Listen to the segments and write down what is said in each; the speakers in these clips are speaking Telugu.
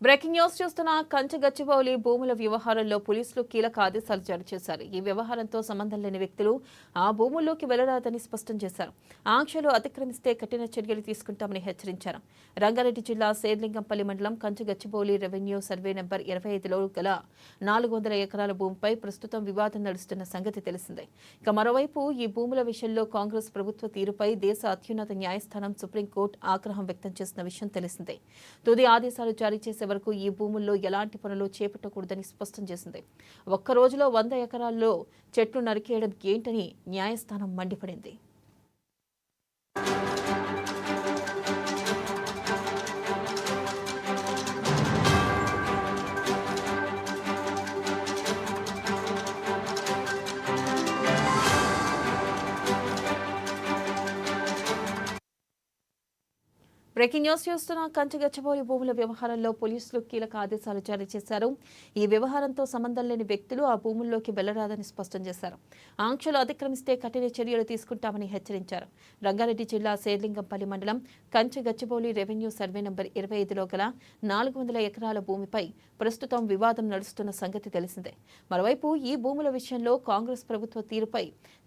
బ్రేకింగ్ న్యూస్ చూస్తున్న కంచగచ్చిబౌలి భూముల వ్యవహారంలో పోలీసులు కీలక ఆదేశాలు జారీ చేశారు. ఈ వ్యవహారంతో సంబంధం లేని వ్యక్తులు ఆ భూముల్లోకి వెళ్లరాదని స్పష్టం చేశారు. ఆంక్షలు అతిక్రమిస్తే కఠిన చర్యలు తీసుకుంటామని హెచ్చరించారు. రంగారెడ్డి జిల్లా శేర్లింగంపల్లి మండలం కంచగచ్చిబౌలి రెవెన్యూ సర్వే నెంబర్ 25లో గల 400 ఎకరాల భూమిపై ప్రస్తుతం వివాదం నడుస్తున్న సంగతి తెలిసిందే. ఇక మరోవైపు ఈ భూముల విషయంలో కాంగ్రెస్ ప్రభుత్వ తీరుపై దేశ అత్యున్నత న్యాయస్థానం సుప్రీంకోర్టు ఆగ్రహం వ్యక్తం చేసిన విషయం తెలిసిందే. తుది ఆదేశాలు జారీ చేసే వరకు ఈ భూముల్లో ఎలాంటి పనులు చేపట్టకూడదని స్పష్టం చేసింది. ఒక్క రోజులో 100 ఎకరాల్లో చెట్లు నరికేయడం ఏంటని న్యాయస్థానం మండిపడింది. బ్రేకింగ్ న్యూస్ చూస్తున్న కంచగచ్చిబౌలి భూముల వ్యవహారంలో పోలీసులు కీలక ఆదేశాలు జారీ చేశారు. ఈ వ్యవహారంతో సంబంధం లేని వ్యక్తులు ఆ భూముల్లోకి వెళ్లరాదని స్పష్టం చేశారు. ఆంక్షలు అతిక్రమిస్తే కఠిన చర్యలు తీసుకుంటామని హెచ్చరించారు. రంగారెడ్డి జిల్లా శేర్లింగంపల్లి మండలం కంచగచ్చిబౌలి రెవెన్యూ సర్వే నెంబర్ 25లో గల 400 ఎకరాల భూమిపై ప్రస్తుతం వివాదం నడుస్తున్న సంగతి తెలిసిందే. మరోవైపు ఈ భూముల విషయంలో కాంగ్రెస్ ప్రభుత్వ తీరుపై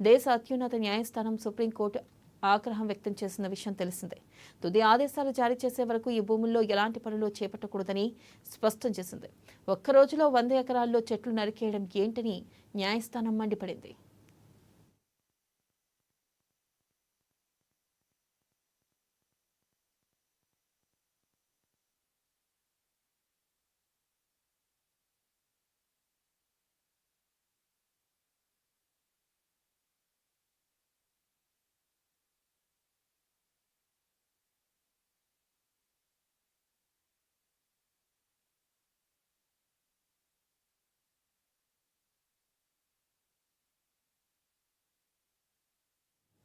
దేశ అత్యున్నత న్యాయస్థానం సుప్రీంకోర్టు ఆగ్రహం వ్యక్తం చేసిన విషయం తెలిసిందే. తుది ఆదేశాలు జారీ చేసే వరకు ఈ భూముల్లో ఎలాంటి పనులు చేపట్టకూడదని స్పష్టం చేసింది. ఒక్క రోజులో 100 ఎకరాల్లో చెట్లు నరికేయడం ఏంటని న్యాయస్థానం మండిపడింది.